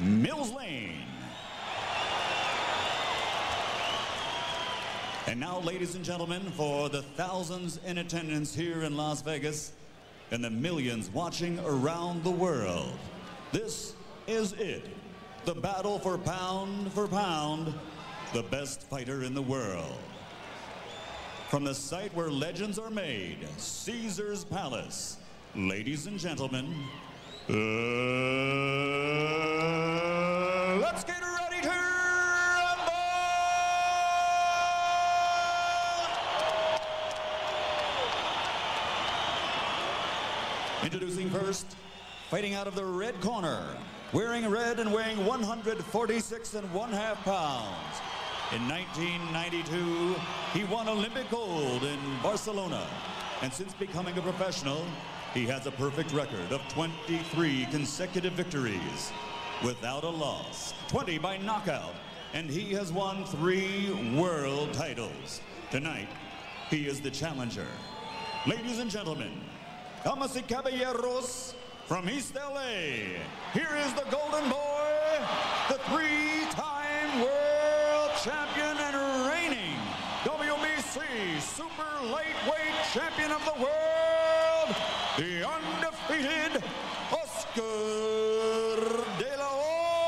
Mills Lane. And now, ladies and gentlemen, for the thousands in attendance here in Las Vegas and the millions watching around the world, this is it. The battle for pound, the best fighter in the world. From the site where legends are made, Caesar's Palace, ladies and gentlemen, let's get ready to rumble! Introducing first, fighting out of the red corner, wearing red and weighing 146.5 pounds. In 1992, he won Olympic gold in Barcelona. And since becoming a professional, he has a perfect record of 23 consecutive victories without a loss, 20 by knockout, and he has won 3 world titles. Tonight, he is the challenger. Ladies and gentlemen, damas y caballeros, from East LA, here is the Golden Boy, the 3-time world champion and reigning WBC super lightweight champion of the world, the undefeated Oscar de la Hoya.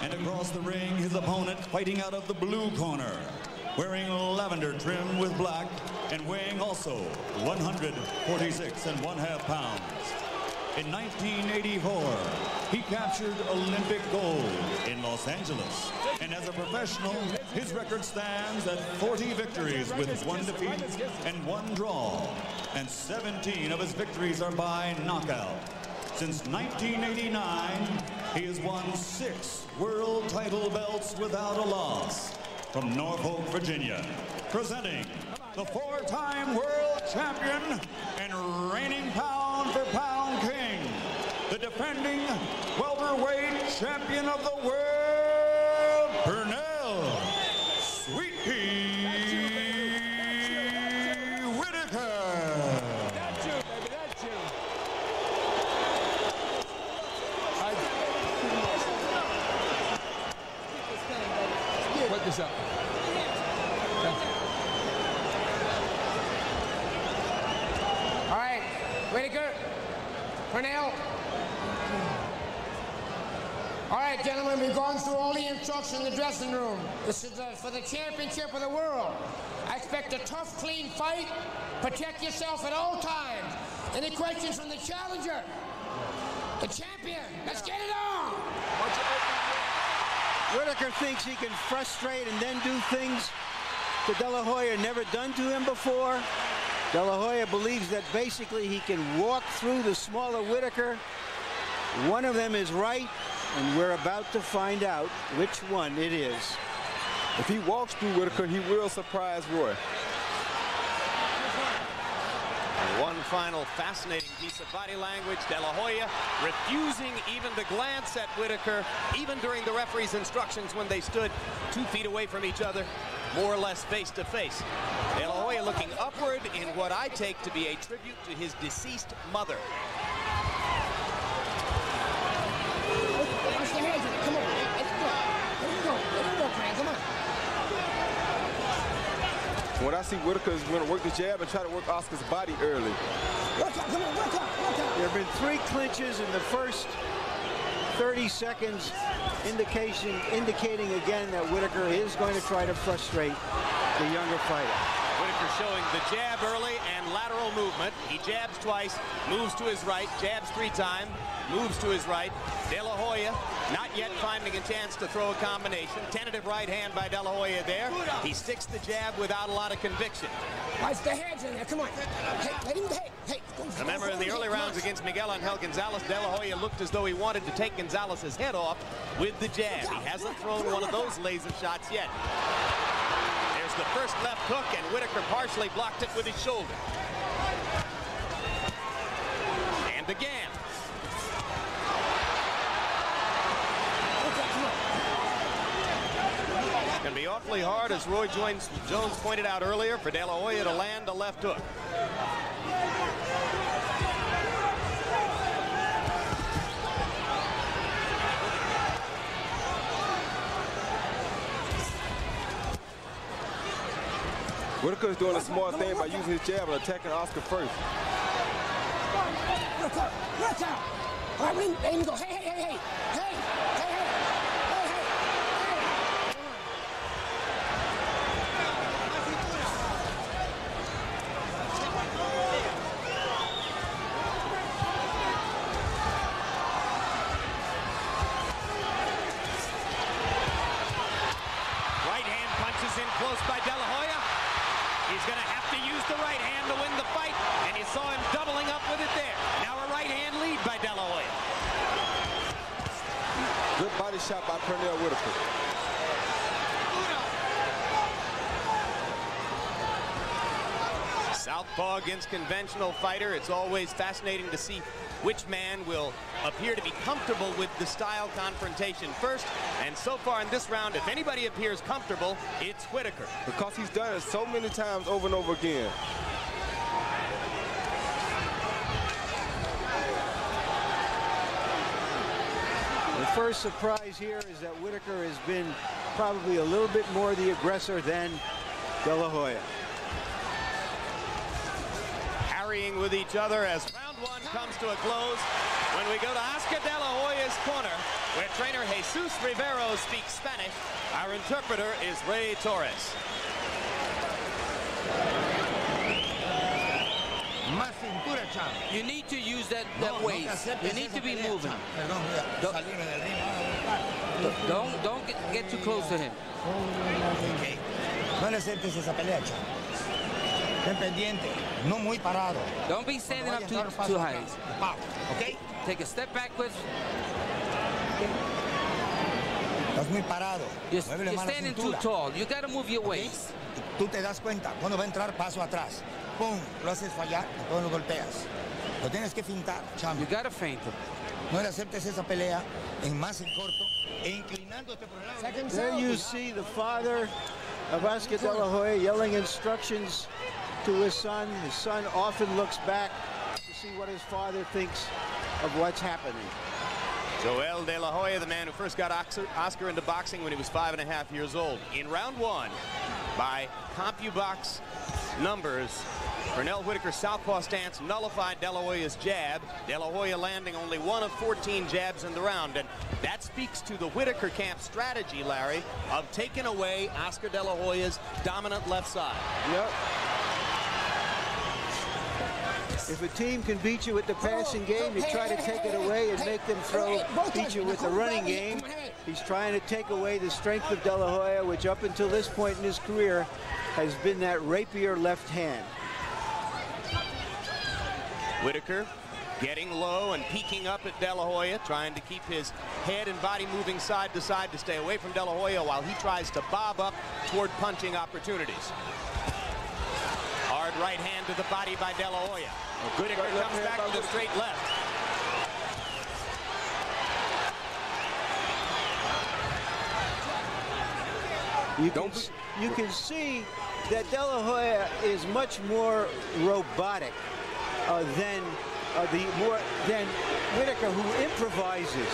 And across the ring, his opponent fighting out of the blue corner, wearing lavender trim with black and weighing also 146.5 pounds. In 1984, he captured Olympic gold in Los Angeles. And as a professional, his record stands at 40 victories with 1 defeat and 1 draw. And 17 of his victories are by knockout. Since 1989, he has won 6 world title belts without a loss. From Norfolk, Virginia, presenting the 4-time world champion and reigning pound-for-pound king, the defending welterweight champion of the world, Pernell Sweet Pea Whitaker. That's you, baby, that's you. Put this up. All right, Whitaker, Pernell. All right, gentlemen, we've gone through all the instructions in the dressing room. This is for the championship of the world. I expect a tough, clean fight. Protect yourself at all times. Any questions from the challenger? The champion. Let's get it on. Whitaker thinks he can frustrate and then do things that De La Hoya never done to him before. De La Hoya believes that basically he can walk through the smaller Whitaker. One of them is right, and we're about to find out which one it is. If he walks through Whitaker, he will surprise Roy. One final fascinating piece of body language. De La Hoya refusing even to glance at Whitaker, even during the referee's instructions when they stood 2 feet away from each other, more or less face to face. De La Hoya looking upward in what I take to be a tribute to his deceased mother. Come on, let's go. Let's go, Pernell. Come on. What I see Whitaker is going to work the jab and try to work Oscar's body early. Work out, come on, work out, work out. There have been 3 clinches in the first 30 seconds, indicating again that Whitaker is going to try to frustrate the younger fighter. Whitaker showing the jab early and lateral movement. He jabs twice, moves to his right, jabs 3 times, moves to his right. De La Hoya not yet finding a chance to throw a combination. Tentative right hand by De La Hoya there. He sticks the jab without a lot of conviction. Watch the hands in there, come on. Hey, let him, hey. Remember in the early rounds against Miguel Angel Gonzalez, De La Hoya looked as though he wanted to take Gonzalez's head off with the jab. He hasn't thrown one of those laser shots yet. There's the first left hook, and Whitaker partially blocked it with his shoulder. And again. Going to be awfully hard, as Roy Jones pointed out earlier, for De La Hoya to land a left hook. Whitaker's doing a smart thing by using his jab and attacking Oscar first. All right, let him go. Hey. Right hand punches in close by De La Hoya. He's going to have to use the right hand to win the fight, and you saw him doubling up with it there. Now a right hand lead by De La Hoya. Good body shot by Pernell Whitaker. Southpaw against conventional fighter. It's always fascinating to see which man will appear to be comfortable with the style confrontation first. And so far in this round, if anybody appears comfortable, it's Whitaker. Because he's done it so many times over and over again. The first surprise here is that Whitaker has been probably a little bit more the aggressor than De La Hoya. Harrying with each other as round one comes to a close. When we go to Oscar De La Hoya's corner, where trainer Jesus Rivero speaks Spanish, our interpreter is Ray Torres. You need to use that waist. You need to be moving. Don't get too close to him. No le aceptes esa pelea, chavo. Ten pendiente, no muy parado. Don't be standing up too high. Okay? Take a step backwards. Estás muy parado. You're standing too tall. You got to move your waist. Tú te das cuenta, cuando va a entrar, paso atrás. Pum, lo haces fallar y todo lo golpeas. Lo tienes que fintar, chamo. You got to feint him. No le aceptes esa pelea en más en corto e inclinándote por el lado. There you see the father of Oscar De La Hoya yelling instructions to his son. His son often looks back to see what his father thinks of what's happening. Joel De La Hoya, the man who first got Oscar into boxing when he was 5.5 years old. In round one, by CompuBox numbers, Pernell Whitaker's southpaw stance nullified De La Hoya's jab. De La Hoya landing only 1 of 14 jabs in the round. And that speaks to the Whitaker camp strategy, Larry, of taking away Oscar De La Hoya's dominant left side. Yep. If a team can beat you with the passing game, you try to take it away and make them beat you with the running game. He's trying to take away the strength of De La Hoya, which up until this point in his career has been that rapier left hand. Whitaker getting low and peeking up at De La Hoya, trying to keep his head and body moving side to side to stay away from De La Hoya while he tries to bob up toward punching opportunities. Hard right hand to the body by De La Hoya. Whitaker comes back with a straight left. You can see that De La Hoya is much more robotic than Whitaker, who improvises.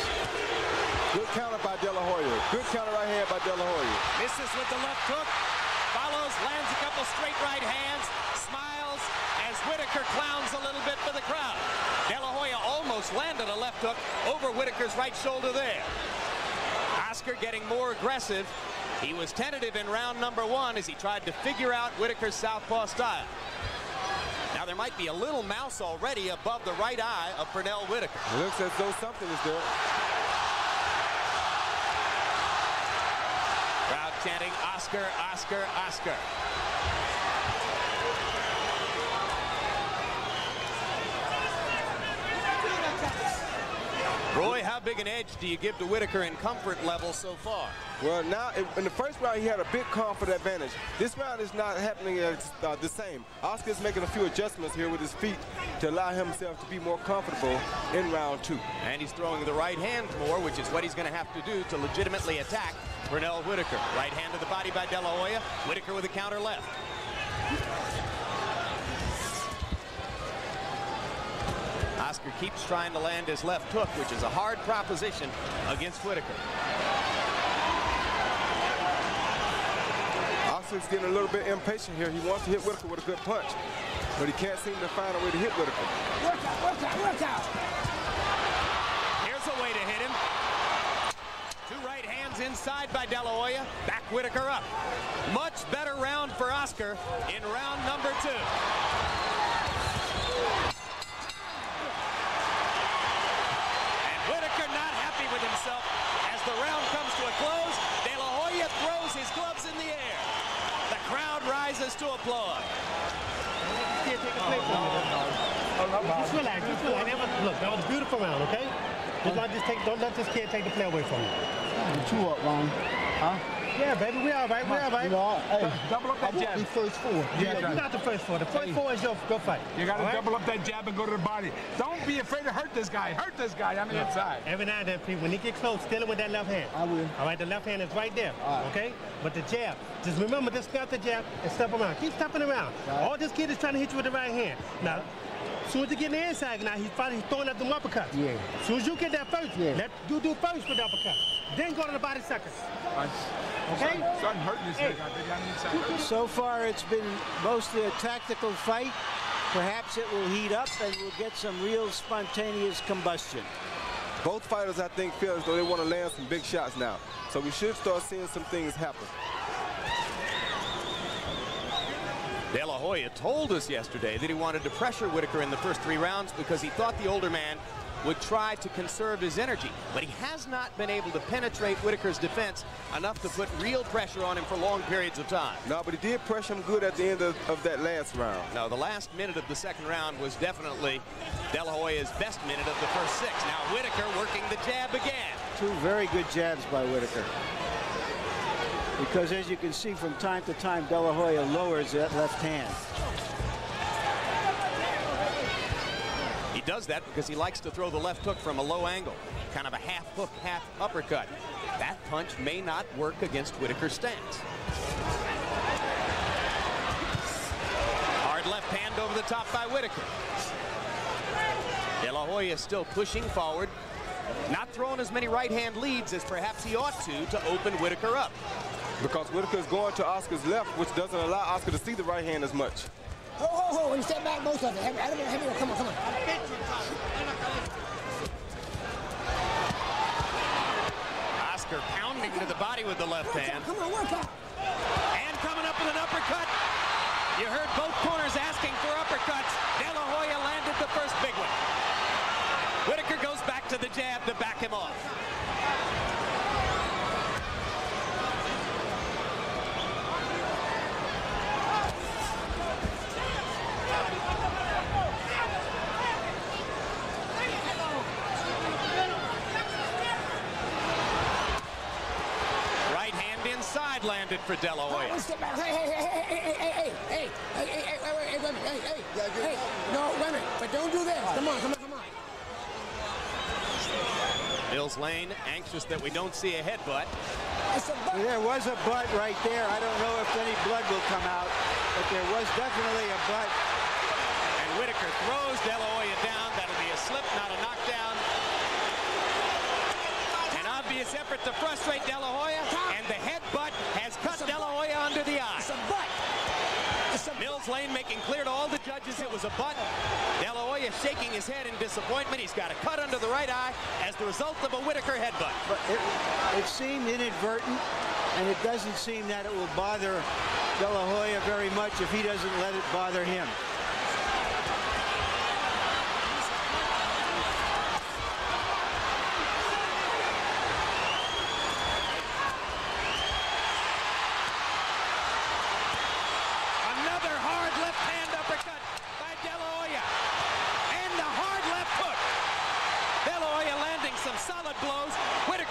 Good counter by De La Hoya. Good counter right hand by De La Hoya. Misses with the left hook. Follows, lands a couple straight right hands. Smiles as Whitaker clowns a little bit for the crowd. De La Hoya almost landed a left hook over Whitaker's right shoulder there. Oscar getting more aggressive. He was tentative in round number one as he tried to figure out Whitaker's southpaw style. Now there might be a little mouse already above the right eye of Pernell Whitaker. It looks as though something is there. Crowd chanting, Oscar, Oscar, Oscar. Roy, how big an edge do you give to Whitaker in comfort level so far? Well, now, in the first round, he had a big comfort advantage. This round is not happening as the same. Oscar's making a few adjustments here with his feet to allow himself to be more comfortable in round two. And he's throwing the right hand more, which is what he's going to have to do to legitimately attack Pernell Whitaker. Right hand to the body by De La Hoya. Whitaker with a counter left. Oscar keeps trying to land his left hook, which is a hard proposition against Whitaker. Oscar's getting a little bit impatient here. He wants to hit Whitaker with a good punch, but he can't seem to find a way to hit Whitaker. Work out, work out, work out. Here's a way to hit him. Two right hands inside by De La Hoya. Back Whitaker up. Much better round for Oscar in round number 2. And Whitaker not happy with himself as the round comes to a close. De La Hoya throws his gloves in the air. The crowd rises to applaud. Just relax, just relax. Look, that was a beautiful round, okay? Don't let this kid take the play away from you. Two up, Ron. Huh? Yeah, baby, we all right, we all right. You know, hey, double up that jab. The first 4. Yeah, you got the first 4. The first 4 is your fight. You got to double up that jab and go to the body. Don't be afraid to hurt this guy. Hurt this guy on the inside. Every now and then, people, when he get close, steal him with that left hand. I will. All right, the left hand is right there, All right. okay? But the jab, just remember to snap the jab and step around. Keep stepping around. Right. All this kid is trying to hit you with the right hand. Now, as soon as you get in the inside, now he's throwing up them uppercuts. Yeah. As soon as you get that first, Yeah. let you do first with the uppercut. Then go to the body second. Okay? Starting hurting this guy. On the inside. So far, it's been mostly a tactical fight. Perhaps it will heat up and we'll get some real spontaneous combustion. Both fighters, I think, feel as though they want to land some big shots now. So we should start seeing some things happen. De La Hoya told us yesterday that he wanted to pressure Whitaker in the first 3 rounds because he thought the older man would try to conserve his energy. But he has not been able to penetrate Whitaker's defense enough to put real pressure on him for long periods of time. No, but he did pressure him good at the end of that last round. No, the last minute of the second round was definitely De La Hoya's best minute of the first 6. Now Whitaker working the jab again. 2 very good jabs by Whitaker. Because as you can see from time to time, De La Hoya lowers that left hand. He does that because he likes to throw the left hook from a low angle. Kind of a half hook, half uppercut. That punch may not work against Whitaker's stance. Hard left hand over the top by Whitaker. De La Hoya is still pushing forward. Not throwing as many right hand leads as perhaps he ought to open Whitaker up. Because Whitaker is going to Oscar's left, which doesn't allow Oscar to see the right hand as much. Ho, when you step back, both of them. Heavy, come on. Oscar pounding to the body with the left hand. Come on, work out. And coming up with an uppercut. You heard both corners asking for uppercuts. De La Hoya landed the first big one. Whitaker goes back to the jab to back him off. Landed for De La Hoya. Step back. Hey, no, wait a minute, but don't do this. Come on. Mills Lane anxious that we don't see a headbutt. There was a butt right there. I don't know if any blood will come out, but there was definitely a butt. And Whitaker throws De La Hoya down. That'll be a slip, not a knockdown. An obvious effort to frustrate De La Hoya, and the headbutt has cut De La Hoya under the eye. It's a butt. Mills Lane making clear to all the judges it was a butt. De La Hoya shaking his head in disappointment. He's got a cut under the right eye as the result of a Whitaker headbutt. But it seemed inadvertent, and it doesn't seem that it will bother De La Hoya very much if he doesn't let it bother him.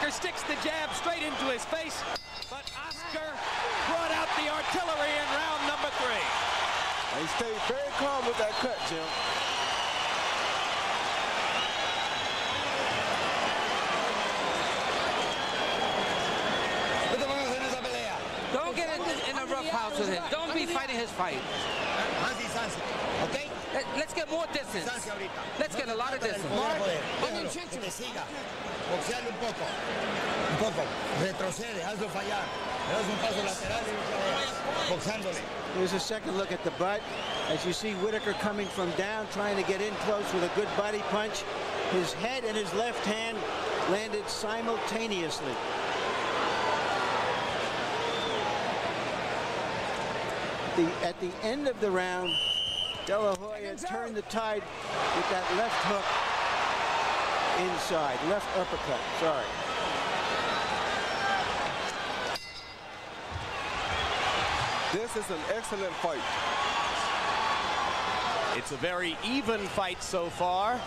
Sticks the jab straight into his face, but Oscar brought out the artillery in round number 3. And he stayed very calm with that cut, Jim. Look at stops with him. Don't be fighting his fight. Más distancia, ¿ok? Let's get more distance. Distancia ahorita. Let's get a lot of distance. Déjalo, que te siga. Boxeale un poco. Un poco. Retrocede, hazlo fallar. Le das un paso lateral y otra vez. Boxándole. Here's a second look at the butt. As you see Whitaker coming from down, trying to get in close with a good body punch. His head and his left hand landed simultaneously. At the end of the round, De La Hoya turned the tide with that left hook inside, left uppercut, sorry. This is an excellent fight. It's a very even fight so far,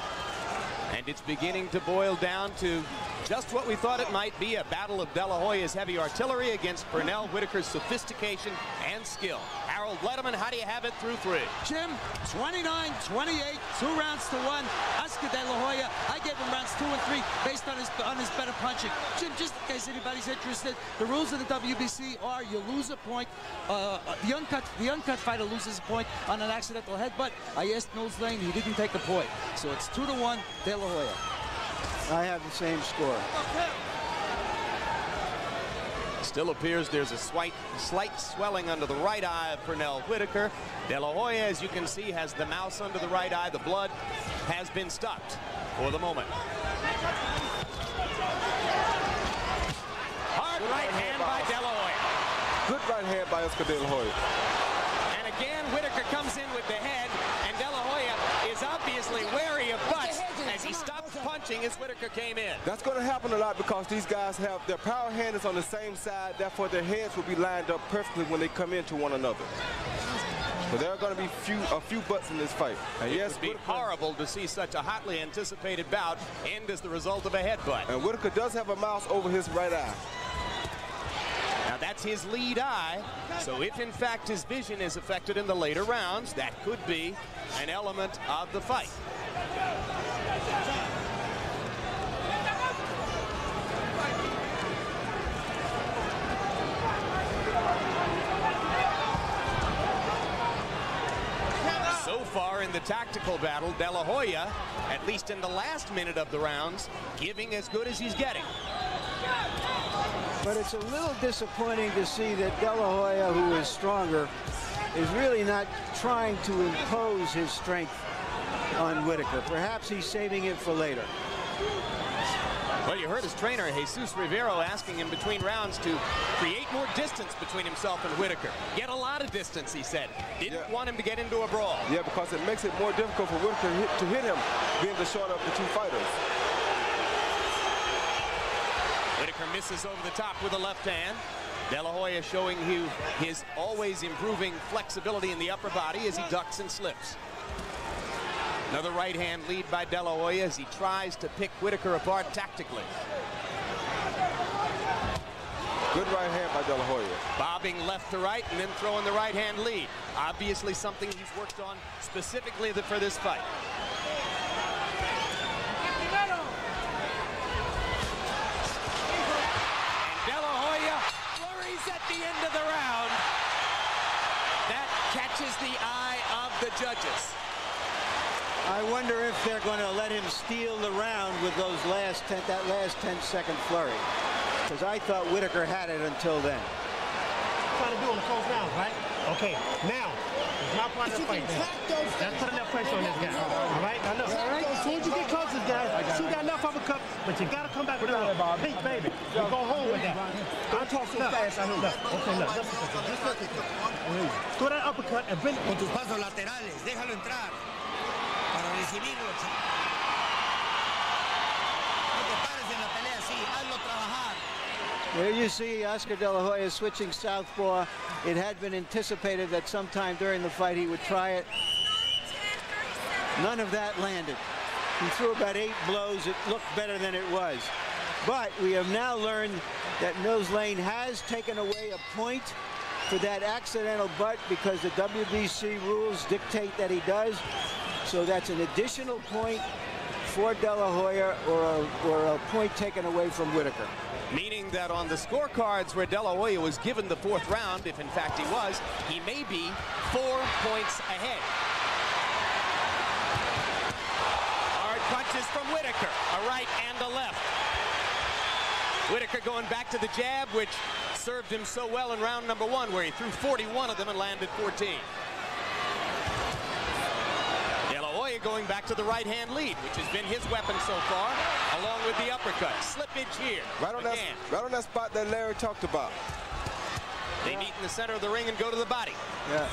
and it's beginning to boil down to just what we thought it might be, a battle of De La Hoya's heavy artillery against Pernell Whitaker's sophistication and skill. Harold Letterman, how do you have it through 3? Jim, 29-28, 2 rounds to 1. Oscar De La Hoya, I gave him rounds 2 and 3 based on his better punching. Jim, just in case anybody's interested, the rules of the WBC are you lose a point. The uncut fighter loses a point on an accidental headbutt. I asked Nils Lane, he didn't take a point. So it's 2-1, De La Hoya. I have the same score. Still appears there's a slight swelling under the right eye of Pernell Whitaker. De La Hoya, as you can see, has the mouse under the right eye. The blood has been stopped for the moment. Hard right hand by De La Hoya. Good right hand by Oscar De La Hoya. And again, Whitaker comes in with the head, and De La Hoya is obviously wary of butts as he stopped punching as Whitaker came in. That's going to happen a lot because these guys have their power hand is on the same side. Therefore, their heads will be lined up perfectly when they come into one another. But there are going to be a few butts in this fight. And yes, it would be horrible to see such a hotly anticipated bout end as the result of a headbutt. And Whitaker does have a mouse over his right eye. Now that's his lead eye, so if in fact his vision is affected in the later rounds, that could be an element of the fight. So far in the tactical battle, De La Hoya, at least in the last minute of the rounds, giving as good as he's getting. But it's a little disappointing to see that De La Hoya, who is stronger, is really not trying to impose his strength on Whitaker. Perhaps he's saving it for later. Well, you heard his trainer, Jesus Rivero, asking him between rounds to create more distance between himself and Whitaker. Get a lot of distance, he said. Didn't want him to get into a brawl. Yeah, because it makes it more difficult for Whitaker to hit him, being the shorter of the two fighters. Whitaker misses over the top with the left hand. De La Hoya showing you his always improving flexibility in the upper body as he ducks and slips. Another right hand lead by De La Hoya as he tries to pick Whitaker apart tactically. Good right hand by De La Hoya. Bobbing left to right and then throwing the right hand lead. Obviously something he's worked on specifically for this fight. At the end of the round, that catches the eye of the judges. I wonder if they're going to let him steal the round with those last 10-second flurry, because I thought Whitaker had it until then. Trying to do in the close rounds, right? Okay, now it's not part of the fight. Let's put enough pressure on this guy. All right, now look. As soon as you get close to this guy, shoot that left uppercut, but you gotta come back with a big baby. You go home with that. Don't talk so fast. Okay, look. Just look at this. Throw that uppercut and bring it. Con tus pasos laterales, déjalo entrar para recibirlo. No te pares en la pelea así, hazlo trabajar. There you see Oscar De La Hoya switching southpaw. It had been anticipated that sometime during the fight he would try it. None of that landed. He threw about 8 blows. It looked better than it was. But we have now learned that Nils Lane has taken away a point for that accidental butt because the WBC rules dictate that he does. So that's an additional point for De La Hoya or a point taken away from Whitaker. Meaning that on the scorecards where De La Hoya was given the 4th round, if in fact he was, he may be 4 points ahead. Hard punches from Whitaker, a right and a left. Whitaker going back to the jab, which served him so well in round number 1, where he threw 41 of them and landed 14. De La Hoya going back to the right-hand lead, which has been his weapon so far, along with the uppercut. Slippage here. Right on that spot that Larry talked about. They meet in the center of the ring and go to the body. Yeah.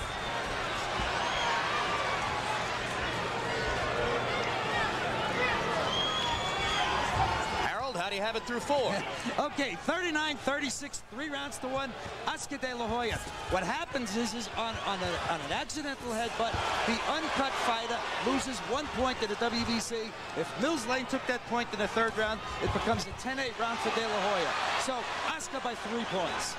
How do you have it through 4? Okay, 39-36, 3 rounds to 1. Oscar De La Hoya. What happens is on an accidental headbutt, the uncut fighter loses 1 point to the WBC. If Mills Lane took that point in the 3rd round, it becomes a 10-8 round for De La Hoya. So Oscar by 3 points.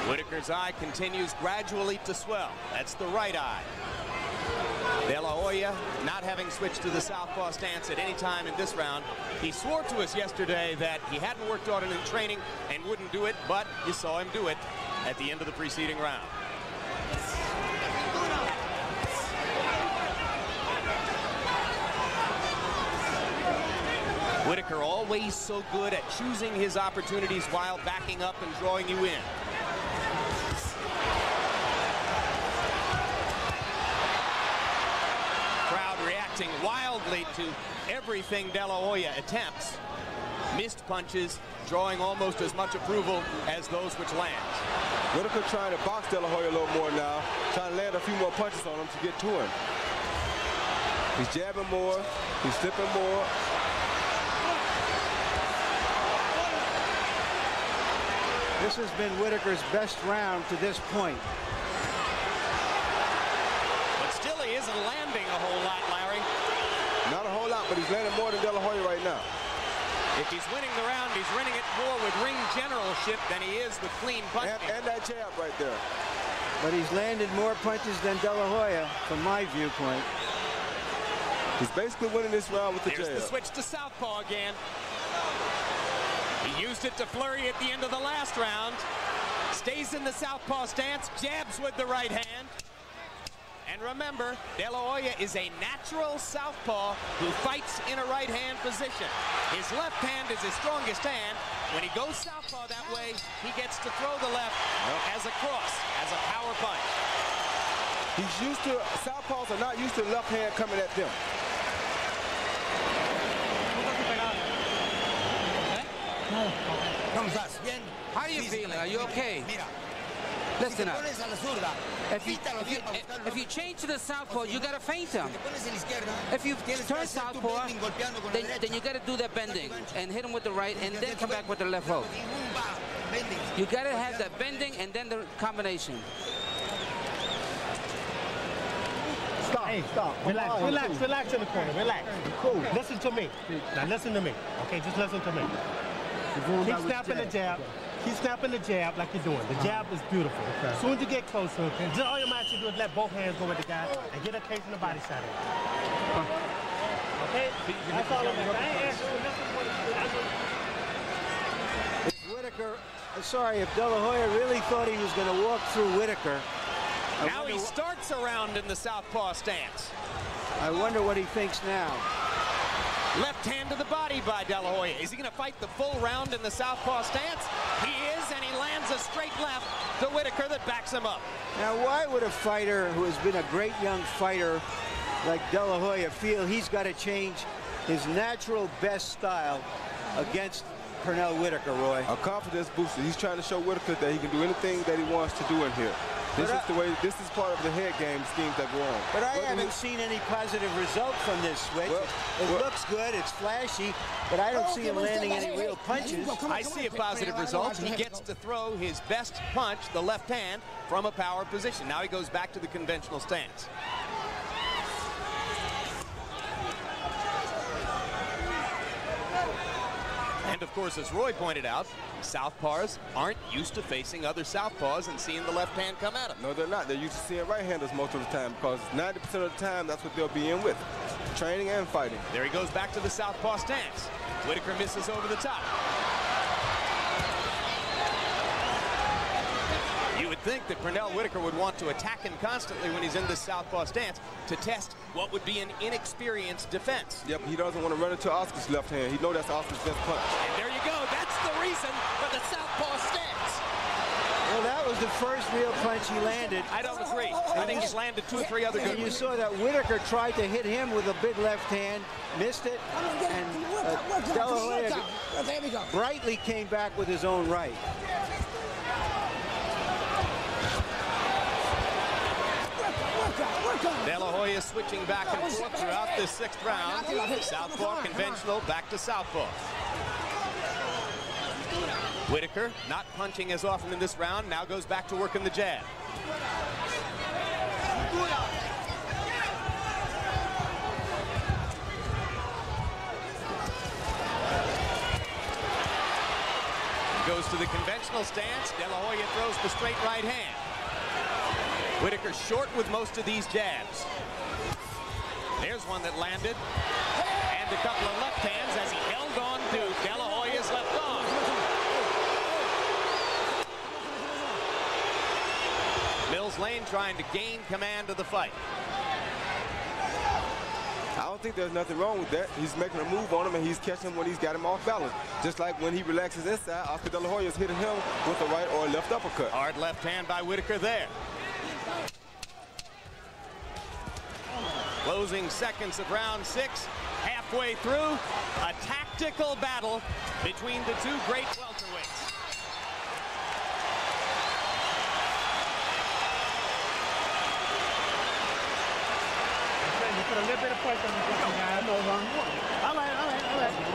Whitaker's eye continues gradually to swell. That's the right eye. De La Hoya not having switched to the southpaw stance at any time in this round. He swore to us yesterday that he hadn't worked on it in training and wouldn't do it, but you saw him do it at the end of the preceding round. Whitaker always so good at choosing his opportunities while backing up and drawing you in. Reacting wildly to everything De La Hoya attempts. Missed punches, drawing almost as much approval as those which land. Whitaker trying to box De La Hoya a little more now, trying to land a few more punches on him to get to him. He's jabbing more, he's slipping more. This has been Whitaker's best round to this point. But still he isn't landing a whole lot, Larry. Not a whole lot, but he's landing more than De La Hoya right now. If he's winning the round, he's winning it more with ring generalship than he is with clean punching. And that jab right there. But he's landed more punches than De La Hoya, from my viewpoint. He's basically winning this round with the jab. There's the switch to southpaw again. He used it to flurry at the end of the last round. Stays in the southpaw stance, jabs with the right hand. And remember, De La Hoya is a natural southpaw who fights in a right-hand position. His left hand is his strongest hand. When he goes southpaw that way, he gets to throw the left as a cross, as a power punch. He's used to, southpaws are not used to the left hand coming at them. How are you feeling? Are you okay? Listen up. If you change to the southpaw, you gotta feint him. If you turn southpaw, then you gotta do that bending and hit him with the right and then come back with the left hook. You gotta have that bending and then the combination. Stop. Hey, stop. Relax, relax, relax in the corner. Relax. Cool. Listen to me. Now listen to me. Okay, just listen to me. Keep snapping the jab. Keep snapping the jab like you're doing. The jab is beautiful. Okay. As soon as you get closer, just all you might do is let both hands go with the guy and get a case in the body side. Okay? That's all I'm asking. I ain't asking for If Whitaker, sorry, if De La Hoya really thought he was going to walk through Whitaker. Now he starts around in the southpaw stance. I wonder what he thinks now. Left hand to the body by De La Hoya. Is he going to fight the full round in the southpaw stance? He is, and he lands a straight left to Whitaker that backs him up. Now, why would a fighter who has been a great young fighter like De La Hoya feel he's got to change his natural best style against Pernell Whitaker, Roy? A confidence booster. He's trying to show Whitaker that he can do anything that he wants to do in here. This is the way. This is part of the head game schemes that go on. But I haven't seen any positive result from this switch. It looks good, it's flashy, but I don't see him landing any real punches. I see a positive result. He gets to throw his best punch, the left hand, from a power position. Now he goes back to the conventional stance. And of course, as Roy pointed out, southpaws aren't used to facing other southpaws and seeing the left hand come at them. No, they're not. They're used to seeing right-handers most of the time because 90% of the time, that's what they'll be in with, training and fighting. There he goes back to the southpaw stance. Whitaker misses over the top. You would think that Pernell Whitaker would want to attack him constantly when he's in this southpaw stance to test what would be an inexperienced defense. Yep, he doesn't want to run into Oscar's left hand. He knows that's Oscar's best punch. And there you go. That's the reason for the southpaw stance. Well, that was the first real punch he landed. I don't agree. I think he's landed 2 or 3 other good And you ones. saw that Whitaker tried to hit him with a big left hand, missed it, and De La Hoya brightly came back with his own right. De La Hoya switching back and forth throughout this 6th round. Southpaw conventional, back to southpaw. Whitaker not punching as often in this round, now goes back to working the jab. Goes to the conventional stance. De La Hoya throws the straight right hand. Whitaker short with most of these jabs. There's one that landed. And a couple of left hands as he held on to De La Hoya's left arm. Mills Lane trying to gain command of the fight. I don't think there's nothing wrong with that. He's making a move on him, and he's catching him when he's got him off balance. Just like when he relaxes inside, Oscar De La Hoya is hitting him with a right or a left uppercut. Hard left hand by Whitaker there. Closing seconds of round 6, halfway through, a tactical battle between the 2 great welterweights. You put a little bit of pressure on the guy. All right.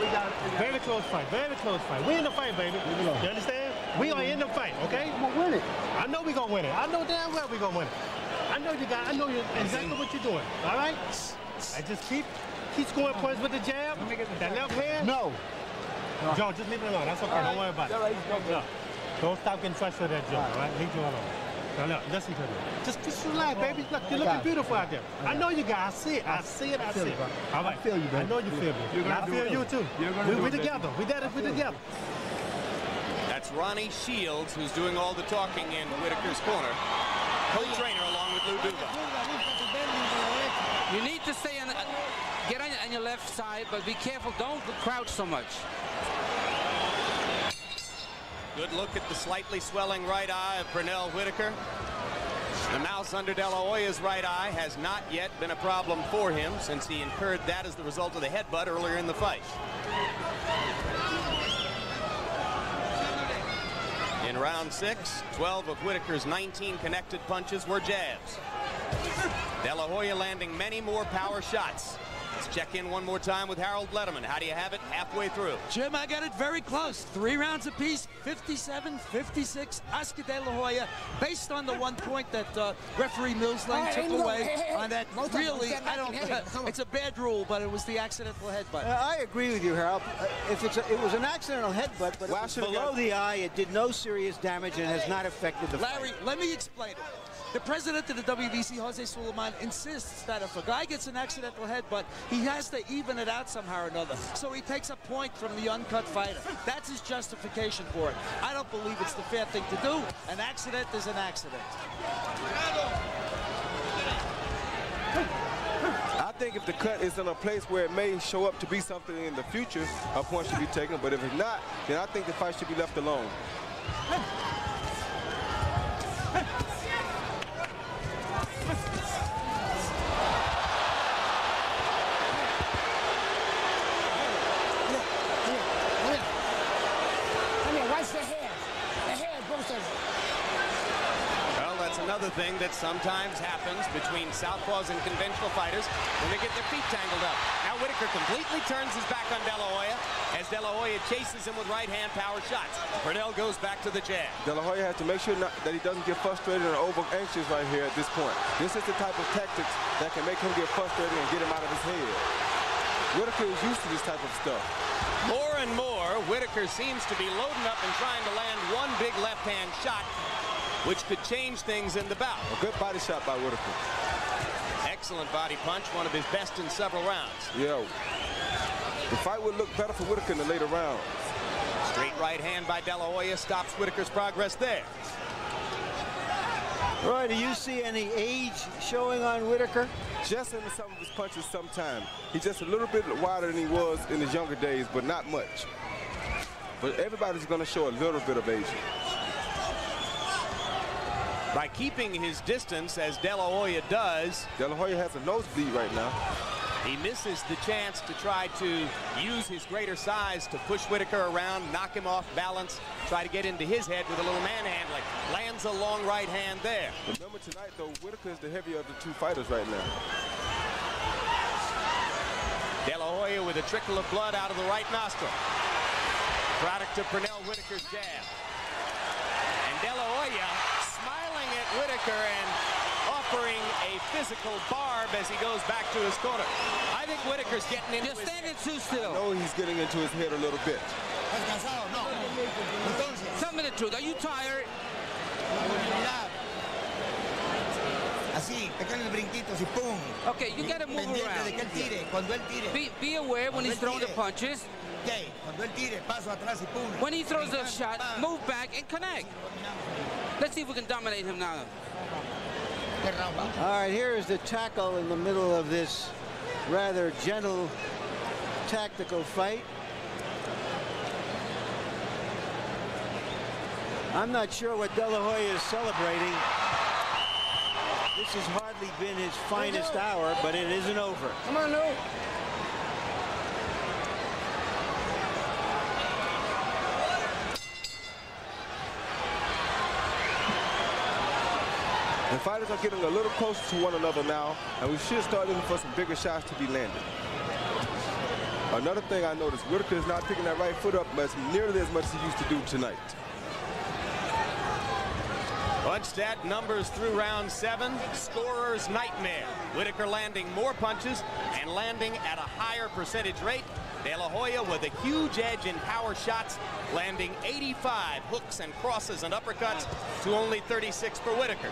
We got it. Very close fight. Very close fight. We in the fight, baby. You understand? We are in the fight, okay? We're gonna win it. I know we're gonna win it. I know damn well we're gonna win it. I know you got. I know exactly what you're doing. All right. I just keep scoring points with the jab. That left hand. No. Joe, just leave it alone. That's okay. Don't worry about it. No. Don't stop getting frustrated at Joe. All right. Leave Joe alone. Now look, listen to me. Just relax, baby. Look, you're looking beautiful out there. I know you got. I see it. I see it. All right. I feel you, baby. I know you feel me. I feel you too. We're together. We're together. That's Ronnie Shields, who's doing all the talking in Whitaker's corner. Co-trainer along with Lou Duva. You need to stay get on your left side, but be careful. Don't crouch so much. Good look at the slightly swelling right eye of Pernell Whitaker. The mouse under De La Hoya's right eye has not yet been a problem for him since he incurred that as the result of the headbutt earlier in the fight. In round 6, 12 of Whitaker's 19 connected punches were jabs. De La Hoya landing many more power shots. Let's check in one more time with Harold Letterman. How do you have it halfway through? Jim, I got it very close. 3 rounds apiece, 57-56. Oscar De La Hoya, based on the 1 point that referee Mills Lane took away on that. Really, I don't. It's a bad rule, but it was the accidental headbutt. I agree with you, Harold. It was an accidental headbutt, but it was below the eye. It did no serious damage and has not affected the fight. Larry, let me explain it. The president of the WBC, Jose Suleiman, insists that if a guy gets an accidental headbutt, he has to even it out somehow or another. So he takes a point from the uncut fighter. That's his justification for it. I don't believe it's the fair thing to do. An accident is an accident. I think if the cut is in a place where it may show up to be something in the future, a point should be taken. But if it's not, then I think the fight should be left alone. Another thing that sometimes happens between southpaws and conventional fighters when they get their feet tangled up. Now Whitaker completely turns his back on De La Hoya as De La Hoya chases him with right-hand power shots. Pernell goes back to the jab. De La Hoya has to make sure that he doesn't get frustrated or over-anxious right here at this point. This is the type of tactics that can make him get frustrated and get him out of his head. Whitaker is used to this type of stuff. More and more, Whitaker seems to be loading up and trying to land one big left-hand shot, which could change things in the bout. A good body shot by Whitaker. Excellent body punch, one of his best in several rounds. Yeah. The fight would look better for Whitaker in the later rounds. Straight right hand by De La Hoya stops Whitaker's progress there. Roy, do you see any age showing on Whitaker? Just in some of his punches sometime. He's just a little bit wider than he was in his younger days, but not much. But everybody's going to show a little bit of age. By keeping his distance, as De La Hoya does. De La Hoya has a nosebleed right now. He misses the chance to try to use his greater size to push Whitaker around, knock him off balance, try to get into his head with a little manhandling. Lands a long right hand there. Remember tonight, though, Whitaker is the heavier of the two fighters right now. De La Hoya with a trickle of blood out of the right nostril. Product of Pernell Whitaker's jab. And De La Hoya smiling at Whitaker and offering a physical barb as he goes back to his corner. I think Whitaker's getting into You're standing too still. I know he's getting into his head a little bit. Tell me the truth. Are you tired? Así, pequeños brinquitos y pum. Okay, you gotta move around. De que él tire, cuando él tire. Be aware when he's throwing the punches. Okay, cuando él tire, paso atrás y pum. When he throws a shot, move back and connect. Let's see if we can dominate him now. All right, here is the tackle in the middle of this rather gentle tactical fight. I'm not sure what De La Hoya is celebrating. This has hardly been his finest hour, but it isn't over. Come on, Lou. The fighters are getting a little closer to one another now, and we should start looking for some bigger shots to be landed. Another thing I noticed, Whitaker is not picking that right foot up nearly as much as he used to do tonight. Bunchstat numbers through round 7. Scorer's nightmare. Whitaker landing more punches and landing at a higher percentage rate. De La Hoya with a huge edge in power shots, landing 85 hooks and crosses and uppercuts to only 36 for Whitaker.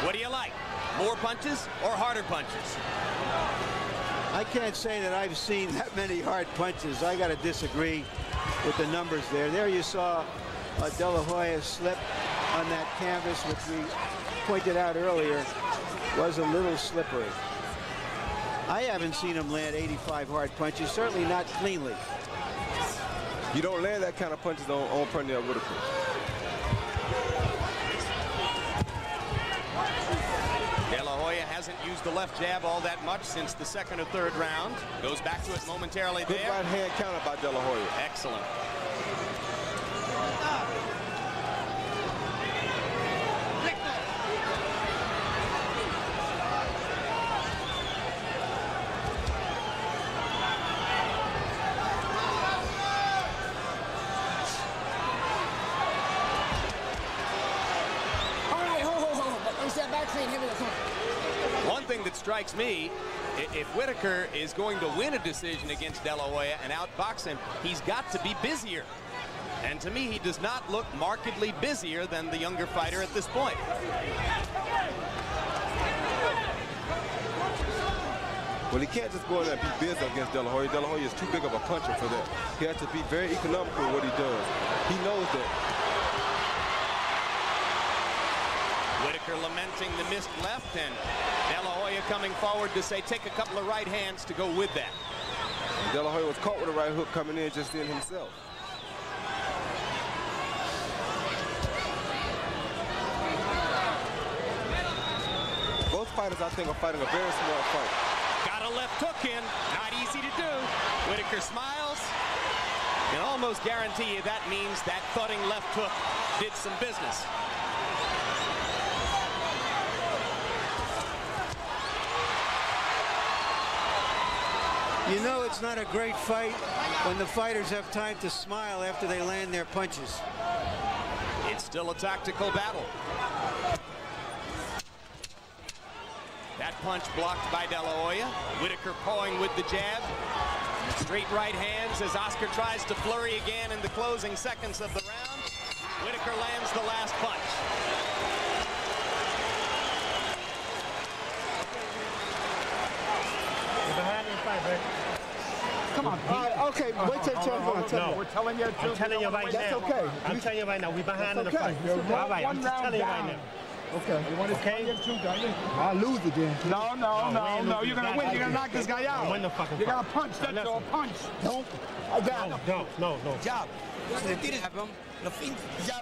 What do you like? More punches or harder punches? I can't say that I've seen that many hard punches. I got to disagree with the numbers there. There you saw De La Hoya slip on that canvas, which we pointed out earlier was a little slippery. I haven't seen him land 85 hard punches, certainly not cleanly. You don't land that kind of punches on Pernell Whitaker. De La Hoya hasn't used the left jab all that much since the second or third round. Goes back to it momentarily there. Good right hand counter by De La Hoya. Excellent. One thing that strikes me, if Whitaker is going to win a decision against De La Hoya and outbox him, he's got to be busier. And to me, he does not look markedly busier than the younger fighter at this point. Well, he can't just go in there and be busy against De La Hoya. De La Hoya is too big of a puncher for that. He has to be very economical in what he does. He knows that. Whitaker lamenting the missed left, and De La Hoya coming forward to say, take a couple of right hands to go with that. And De La Hoya was caught with a right hook coming in just in himself. Both fighters, I think, are fighting a very smart fight. Got a left hook in, not easy to do. Whitaker smiles. Can almost guarantee you that means that thudding left hook did some business. You know it's not a great fight when the fighters have time to smile after they land their punches. It's still a tactical battle. That punch blocked by De La Hoya. Whitaker pawing with the jab. Straight right hands as Oscar tries to flurry again in the closing seconds of the round. Whitaker lands the last punch. You're behind in the fight, baby. Come on, Pete. Okay, wait till No, we're telling you the truth. I'm telling you right now. That's okay. I'm telling you right now. We're behind in the fight. You're All right, I'm just telling you right down. now. Okay. You want to tell you the truth, don't you? I lose again. No. You're going to win. You're going to knock this guy out. Win the fucking You're going fight. to punch. That's all. Punch. Don't. I got him. No. Jab.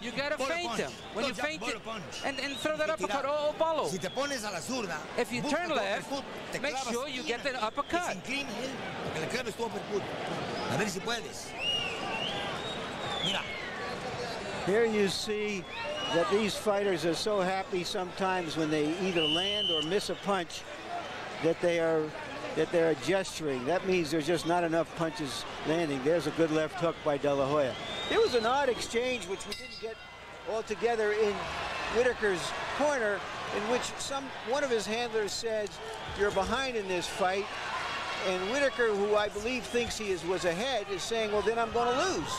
You gotta feint him. When you feint it, and throw that uppercut or follow. Si te pones a la zurda, If you turn left, make sure you get the uppercut. Inclina él, que le claves tu uppercut. A ver si puedes. Mira. Here you see that these fighters are so happy sometimes when they either land or miss a punch that they're gesturing. That means there's just not enough punches landing. There's a good left hook by De La Hoya. There was an odd exchange which we didn't get all together in Whitaker's corner, in which one of his handlers says, "You're behind in this fight," and Whitaker, who I believe thinks he was ahead, is saying, "Well, then I'm going to lose."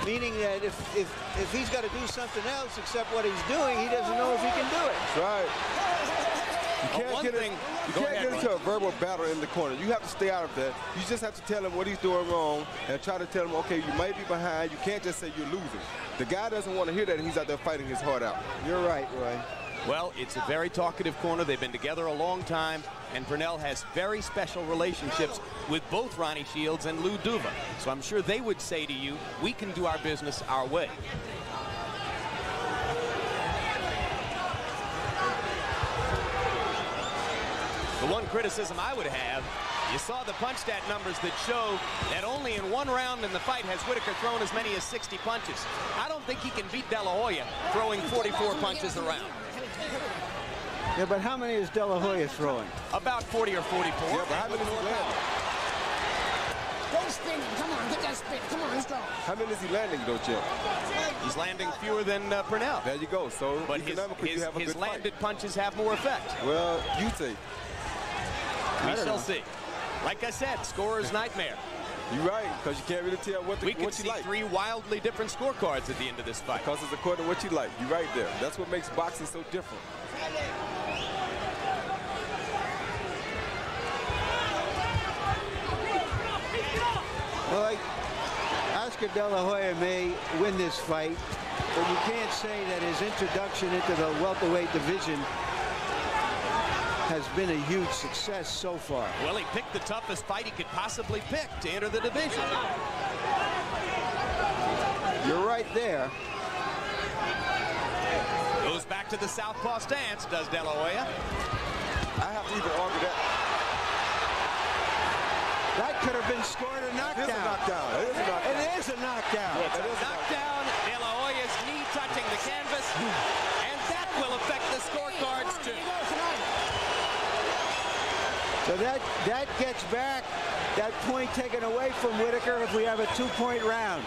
Meaning that if he's got to do something else except what he's doing, he doesn't know if he can do it. That's right. You can't get into a verbal battle in the corner. You have to stay out of that. You just have to tell him what he's doing wrong and try to tell him, okay, you might be behind. You can't just say you're losing. The guy doesn't want to hear that, and he's out there fighting his heart out. You're right, Roy. Well, it's a very talkative corner. They've been together a long time, and Pernell has very special relationships with both Ronnie Shields and Lou Duva. So I'm sure they would say to you, we can do our business our way. The one criticism I would have, you saw the punch stat numbers that show that only in one round in the fight has Whitaker thrown as many as 60 punches. I don't think he can beat De La Hoya throwing 44 punches a round. Yeah, but how many is De La Hoya throwing? About 40 or 44. Yeah, but how many is he landing? Go spin. Come on, get that spin. Come on, let's go. How many is he landing, though, Chip? He's landing fewer than Pernell. There you go. So but his his landed punches have more effect. Well, you see. We shall see. Like I said, scorer's nightmare. You're right, because you can't really tell what you like. We could see three wildly different scorecards at the end of this fight. Because it's according to what you like. You're right there. That's what makes boxing so different. Well, Oscar De La Hoya may win this fight, but you can't say that his introduction into the welterweight division has been a huge success so far. Well, he picked the toughest fight he could possibly pick to enter the division. You're right there. Goes back to the southpaw stance, does De La Hoya. I have to even argue that. That could have been scored a knockdown. It is a knockdown. It is a knockdown. It is a knockdown. It's a knockdown. De La Hoya's knee touching the canvas, and that will affect the scorecards too. So that gets back that point taken away from Whitaker if we have a two-point round.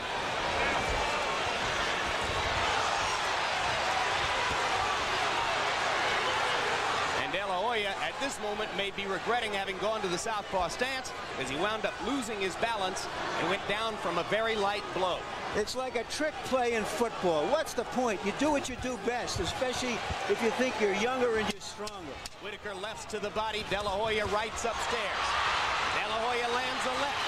And De La Hoya at this moment may be regretting having gone to the southpaw stance as he wound up losing his balance and went down from a very light blow. It's like a trick play in football. What's the point? You do what you do best, especially if you think you're younger and you're stronger. Whitaker lefts to the body. De La Hoya rights upstairs. De La Hoya lands a left.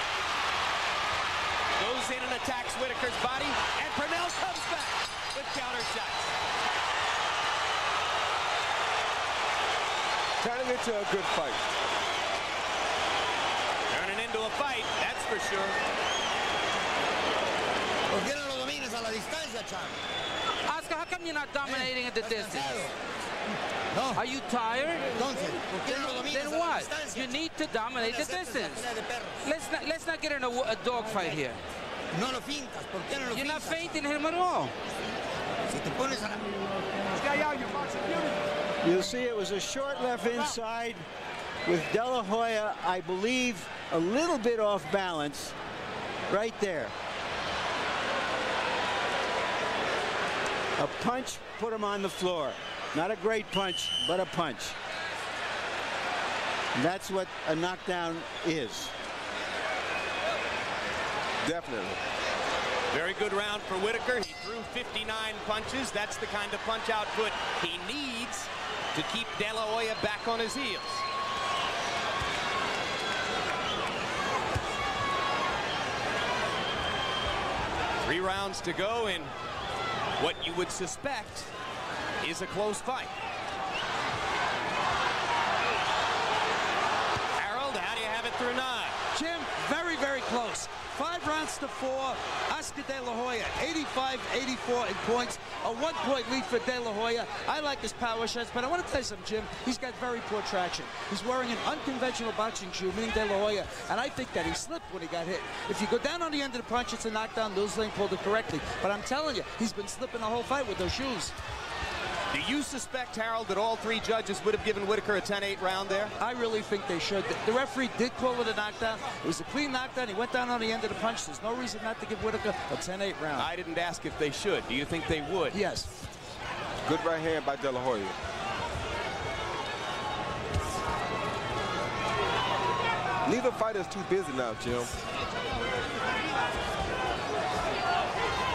Goes in and attacks Whitaker's body. And Pernell comes back with counter shots. Turning into a good fight. Turning into a fight, that's for sure. ¿Por qué no lo dominas a la distancia, Cham? Oscar, how come you're not dominating at the distance? No. Are you tired? Entonces, ¿por qué no lo dominas Then a la what? distancia? You need to dominate the distance. Let's not get in a dogfight here. No lo fintas. ¿Por qué no lo You're not fintas? fainting him at all. Si te pones a la... You'll see it was a short left inside with De La Hoya, I believe, a little bit off balance right there. A punch put him on the floor. Not a great punch, but a punch. And that's what a knockdown is. Definitely. Very good round for Whitaker. He threw 59 punches. That's the kind of punch output he needs to keep De La Hoya back on his heels. 3 rounds to go in what you would suspect is a close fight. Harold, how do you have it through 9? Jim, very, very close. 5 rounds to 4. Oscar De La Hoya, 85-84 in points. A 1-point lead for De La Hoya. I like his power shots, but I want to tell you something, Jim. He's got very poor traction. He's wearing an unconventional boxing shoe, meaning De La Hoya, and I think that he slipped when he got hit. If you go down on the end of the punch, it's a knockdown. Lewis Lane pulled it correctly. But I'm telling you, he's been slipping the whole fight with those shoes. Do you suspect, Harold, that all 3 judges would have given Whitaker a 10-8 round there? I really think they should. The referee did call it a knockdown. It was a clean knockdown. He went down on the end of the punch. There's no reason not to give Whitaker a 10-8 round. I didn't ask if they should. Do you think they would? Yes. Good right hand by De La Hoya. Neither fighter's too busy now, Jim.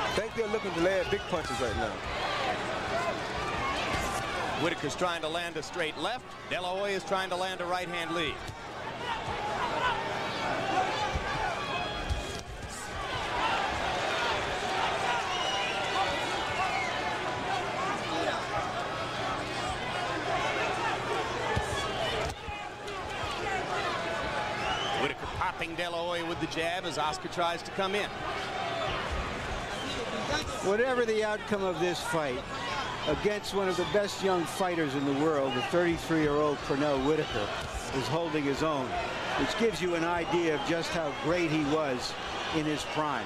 I think they're looking to land big punches right now. Whitaker's trying to land a straight left. De La Hoya is trying to land a right-hand lead. Whitaker popping De La Hoya with the jab as Oscar tries to come in. Whatever the outcome of this fight, against one of the best young fighters in the world, the 33-year-old Pernell Whitaker is holding his own, which gives you an idea of just how great he was in his prime.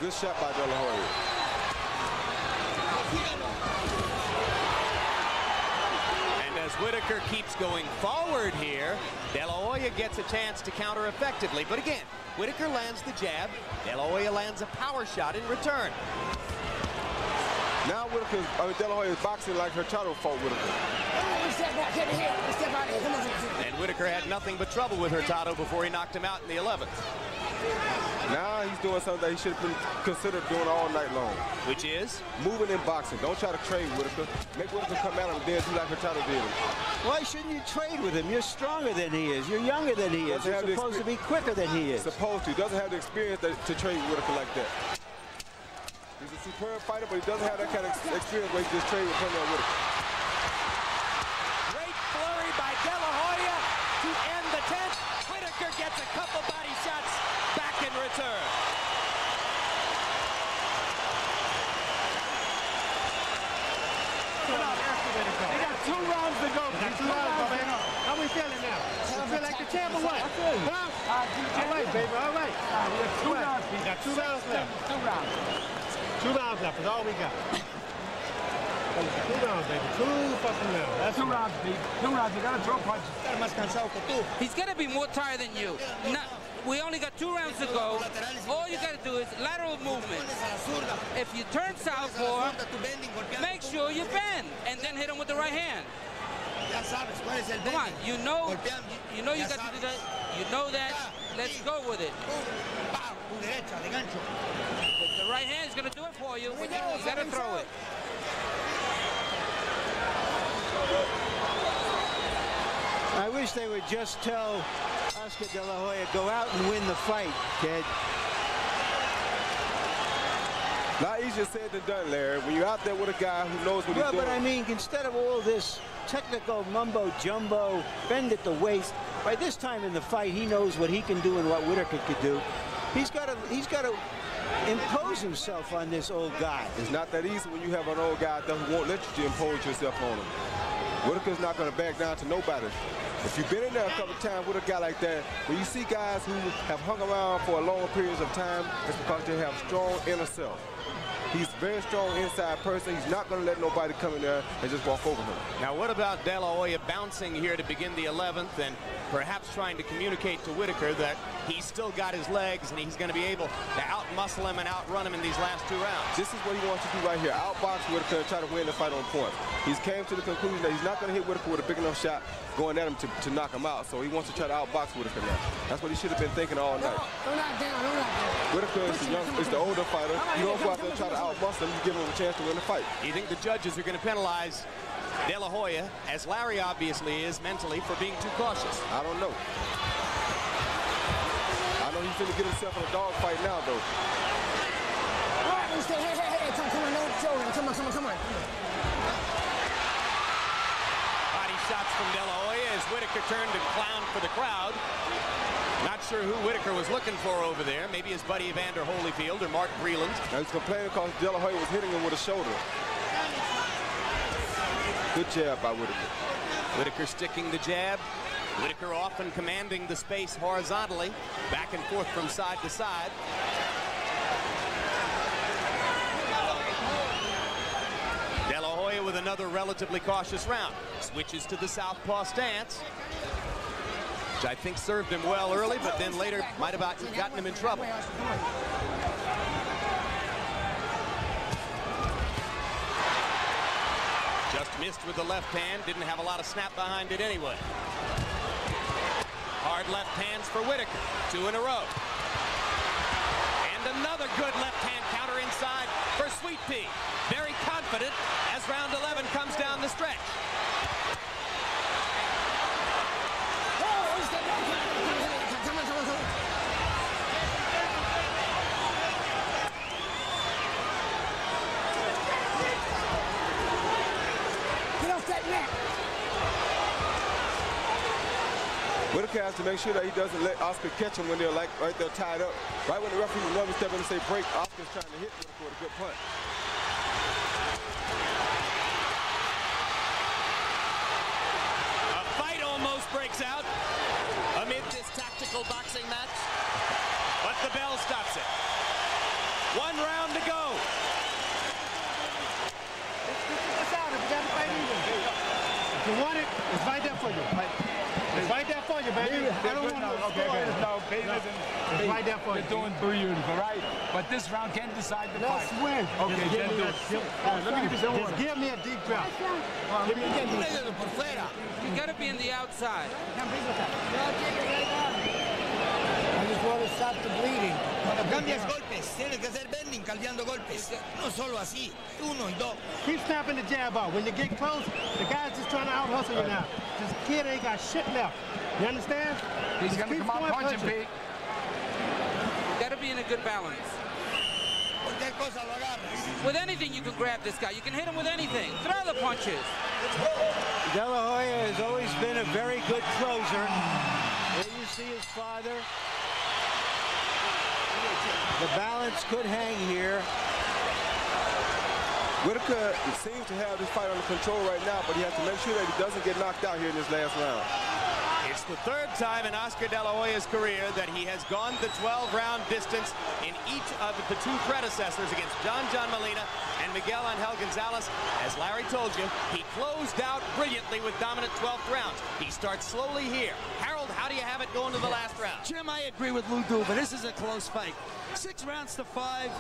Good shot by De La Hoya. And as Whitaker keeps going forward here, De La Hoya gets a chance to counter effectively. But again, Whitaker lands the jab. De La Hoya lands a power shot in return. Now De La Hoya is boxing like Hurtado fought Whitaker. And Whitaker had nothing but trouble with Hurtado before he knocked him out in the 11th. Now he's doing something that he should have been considered doing all night long. Which is? Moving in boxing. Don't try to trade Whitaker. Make Whitaker come at him and then do like Hurtado did. Why shouldn't you trade with him? You're stronger than he is. You're younger than he is. You're supposed to be quicker than he is. Supposed to. He doesn't have the experience to trade Whitaker like that. He's a superb fighter, but he doesn't have that kind of experience where he just trade with Pernell Whitaker. Great flurry by De La Hoya to end the 10th. Whitaker gets a couple body shots back in return. They got 2 rounds to go. How we feeling now? You feel like the champ or what? Huh? All right, baby. All right. We got 2 rounds left. 2 rounds. 2 rounds left is all we got. 2 rounds, baby. 2 fucking rounds. That's 2 rounds, baby. 2 rounds. You gotta throw punches. He's gonna be more tired than you. We only got 2 rounds to go. All you gotta do is lateral movement. If you turn southpaw, make sure you bend and then hit him with the right hand. Come on, you know you got to do that. You know that. Let's go with it. The right hand is gonna do it for you. You gotta throw it. I wish they would just tell Oscar De La Hoya, go out and win the fight, kid. Not easier said than done, Larry. When you're out there with a guy who knows what he's doing. But I mean, instead of all this technical mumbo-jumbo, bend at the waist, by this time in the fight, he knows what he can do and what Whitaker could do. He's got to impose himself on this old guy. It's not that easy when you have an old guy that won't let you impose yourself on him. Whitaker's not going to back down to nobody. If you've been in there a couple of times with a guy like that, when you see guys who have hung around for a long periods of time, it's because they have strong inner self. He's a very strong inside person. He's not going to let nobody come in there and just walk over him. Now, what about De La Hoya bouncing here to begin the 11th and perhaps trying to communicate to Whitaker that he's still got his legs and he's going to be able to out-muscle him and outrun him in these last 2 rounds? This is what he wants to do right here. Outbox Whitaker and try to win the fight on point. He's came to the conclusion that he's not going to hit Whitaker with a big enough shot going at him to knock him out. So he wants to try to outbox Whitaker now. That's what he should have been thinking all night. Don't knock down, don't knock down. Whitaker is the older fighter. You don't go out there and try to outmuscle him. You give him a chance to win the fight. Do you think the judges are going to penalize De La Hoya, as Larry obviously is mentally, for being too cautious? I don't know. I know he's going to get himself in a dogfight now, though. Hey, come on, don't show him. Come on. Body shots from De La Hoya as Whitaker turned and clowned for the crowd. Not sure who Whitaker was looking for over there. Maybe his buddy Evander Holyfield or Mark Breland. Now he's complaining because De La Hoya was hitting him with a shoulder. Good jab by Whitaker. Whitaker sticking the jab. Whitaker often commanding the space horizontally, back and forth from side to side. De La Hoya with another relatively cautious round. Switches to the southpaw stance, which I think served him well early, but then later might have gotten him in trouble. Just missed with the left hand, didn't have a lot of snap behind it anyway. Hard left hands for Whitaker, 2 in a row. And another good left hand counter inside for Sweet Pea. Very confident as round 11 comes down the stretch. Whitaker has to make sure that he doesn't let Oscar catch him when they're like right there tied up. Right when the referee was one step in and say break, Oscar's trying to hit Whitaker with a good punch. A fight almost breaks out amid this tactical boxing match, but the bell stops it. 1 round to go. If you want it, it's right there for you. It's right there for you, baby. I don't want to it's right there for you. They're doing beautiful, right? But this round can't decide the fight. Let's win. Okay, then do it. Let me give you some water. Just give me a deep breath. You got to be in the outside. I just want to stop the bleeding. Cuando cambias golpes, tienes que hacer bending cambiando golpes. No solo así, 1 y 2. Keep snapping the jab out. When you get close, the guy's just trying to out-hustle you now. This kid ain't got shit left. You understand? He's going to come out punching, Pete. You got to be in a good balance. With anything, you can grab this guy. You can hit him with anything. Throw the punches. De La Hoya has always been a very good closer. There you see his father. The balance could hang here. Whitaker seems to have this fight under control right now, but he has to make sure that he doesn't get knocked out here in this last round. It's the 3rd time in Oscar De La Hoya's career that he has gone the 12-round distance in each of the 2 predecessors against John Molina and Miguel Angel Gonzalez. As Larry told you, he closed out brilliantly with dominant 12th rounds. He starts slowly here. Harold, how do you have it going to the last round? Jim, I agree with Lou Duva. This is a close fight. 6 rounds to 5,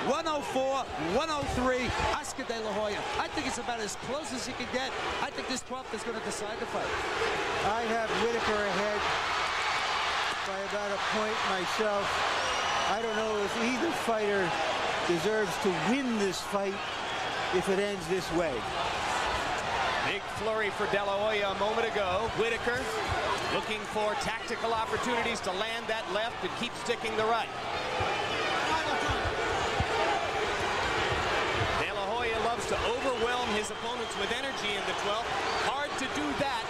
104, 103, Oscar De La Hoya. I think it's about as close as you can get. I think this 12th is going to decide the fight. I have Whitaker ahead by about a point myself. I don't know if either fighter deserves to win this fight if it ends this way. Big flurry for De La Hoya a moment ago. Whitaker looking for tactical opportunities to land that left and keep sticking the right. De La Hoya loves to overwhelm his opponents with energy in the 12th. Hard to do that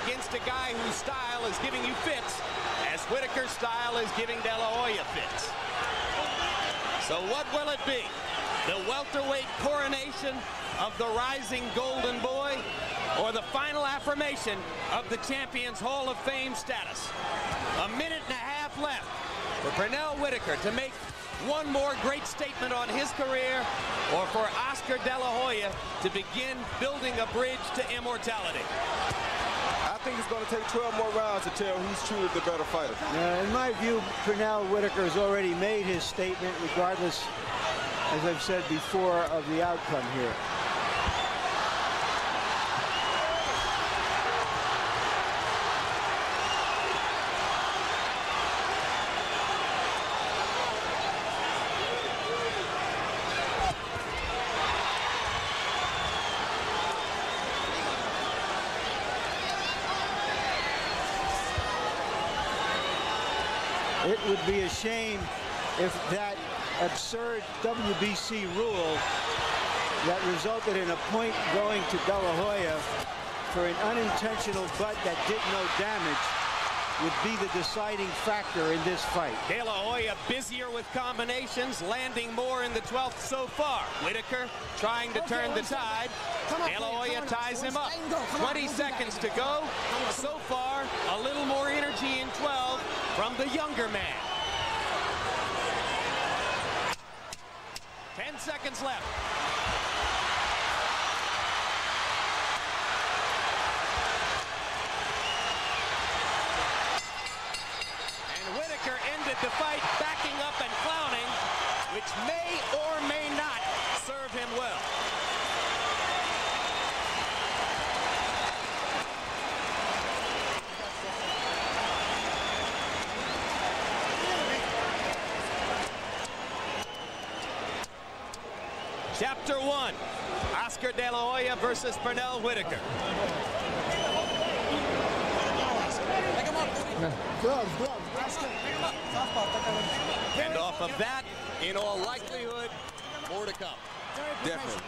against a guy whose style is giving you fits, as Whitaker's style is giving De La Hoya fits. So what will it be? The welterweight coronation of the rising golden boy, or the final affirmation of the champion's Hall of Fame status? A minute and a half left for Pernell Whitaker to make one more great statement on his career, or for Oscar De La Hoya to begin building a bridge to immortality. I think it's going to take 12 more rounds to tell who's truly the better fighter. In my view, Pernell Whitaker has already made his statement, regardless, as I've said before, of the outcome here. It would be a shame if that absurd WBC rule that resulted in a point going to De La Hoya for an unintentional butt that did no damage would be the deciding factor in this fight. De La Hoya busier with combinations, landing more in the 12th so far. Whitaker trying to turn the tide. De La Hoya ties him up. 20 seconds to go. So far, a little more energy in 12 from the younger man. 10 seconds left. Ended the fight backing up and clowning, which may or may not serve him well. Chapter 1, Oscar De La Hoya versus Pernell Whitaker. And off of that, in all likelihood, more to come. Definitely.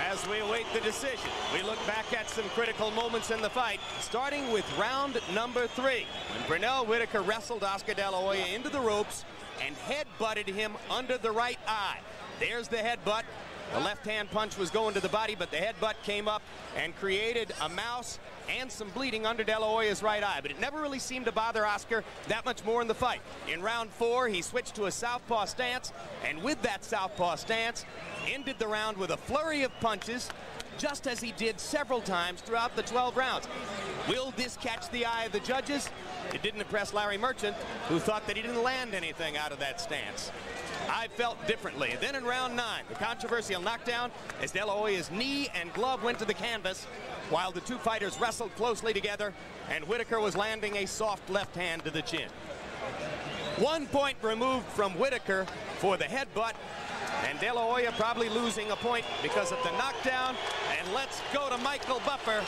As we await the decision, we look back at some critical moments in the fight, starting with round number 3, when Pernell Whitaker wrestled Oscar De La Hoya into the ropes and head-butted him under the right eye. There's the headbutt. The left-hand punch was going to the body, but the headbutt came up and created a mouse and some bleeding under De La Hoya's right eye. But it never really seemed to bother Oscar that much more in the fight. In round 4, he switched to a southpaw stance, and with that southpaw stance, ended the round with a flurry of punches, just as he did several times throughout the 12 rounds. Will this catch the eye of the judges? It didn't impress Larry Merchant, who thought that he didn't land anything out of that stance. I felt differently. Then in round 9, the controversial knockdown as De La Hoya's knee and glove went to the canvas while the two fighters wrestled closely together, and Whitaker was landing a soft left hand to the chin. 1 point removed from Whitaker for the headbutt, and De La Hoya probably losing a point because of the knockdown. And let's go to Michael Buffer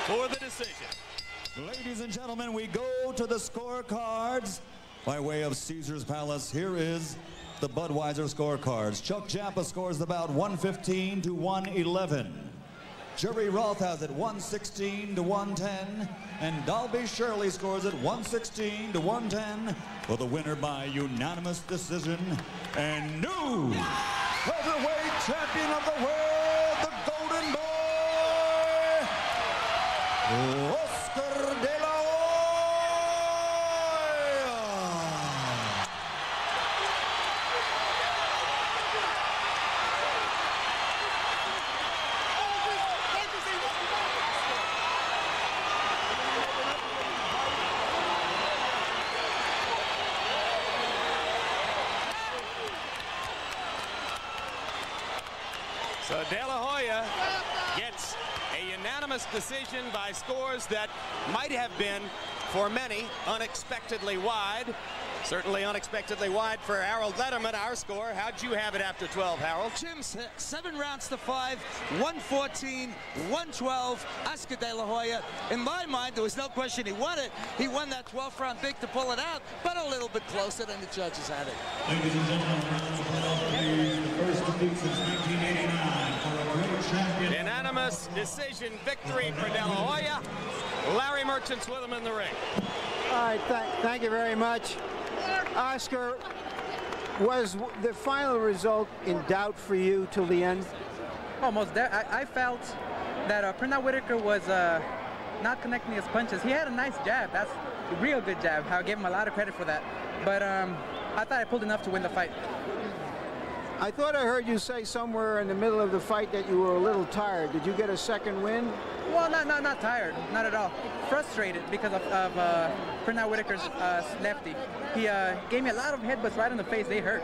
for the decision. Ladies and gentlemen, we go to the scorecards. By way of Caesar's Palace, here is the Budweiser scorecards. Chuck Jappa scores the bout 115 to 111. Jerry Roth has it 116 to 110. And Dalby Shirley scores it 116 to 110 for the winner by unanimous decision and new featherweight champion of the world, the Golden Boy, Oscar De La Hoya. So De La Hoya gets a unanimous decision by scores that might have been, for many, unexpectedly wide. Certainly unexpectedly wide for Harold Letterman, our score. How'd you have it after 12, Harold? Jim, 7 rounds to 5, 114, 112, Oscar De La Hoya. In my mind, there was no question he won it. He won that 12th round big to pull it out, but a little bit closer than the judges had it. Ladies and gentlemen, the first defeat since 1989 for a great champion. Unanimous decision victory for De La Hoya. Larry Merchant's with him in the ring. All right, thank you very much. Oscar, was the final result in doubt for you till the end? Almost there. I felt that Pernell Whitaker was not connecting his punches. He had a nice jab. That's a real good jab. I gave him a lot of credit for that. But I thought I pulled enough to win the fight. I thought I heard you say somewhere in the middle of the fight that you were a little tired. Did you get a second win? Well, not tired. Not at all. Frustrated because of Pernell Whitaker's lefty. He gave me a lot of headbutts right in the face. They hurt.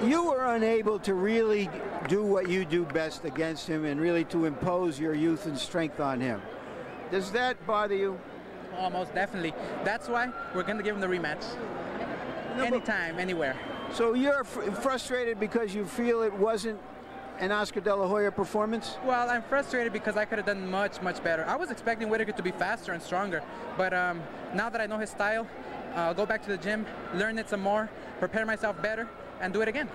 You were unable to really do what you do best against him and really to impose your youth and strength on him. Does that bother you? Oh, most definitely. That's why we're going to give him the rematch. Anytime, anywhere. So you're frustrated because you feel it wasn't an Oscar De La Hoya performance? Well, I'm frustrated because I could have done much, much better. I was expecting Whitaker to be faster and stronger, but now that I know his style, I'll go back to the gym, learn it some more, prepare myself better, and do it again.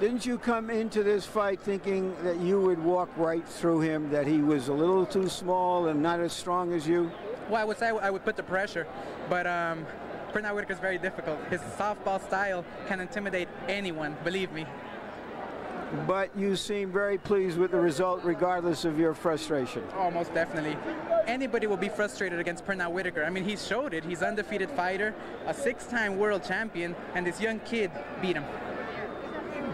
Didn't you come into this fight thinking that you would walk right through him, that he was a little too small and not as strong as you? Well, I would say I would put the pressure, but Pernell Whitaker is very difficult. His softball style can intimidate anyone, believe me. But you seem very pleased with the result regardless of your frustration. Oh, most definitely. Anybody will be frustrated against Pernell Whitaker. I mean, he showed it. He's an undefeated fighter, a 6-time world champion, and this young kid beat him.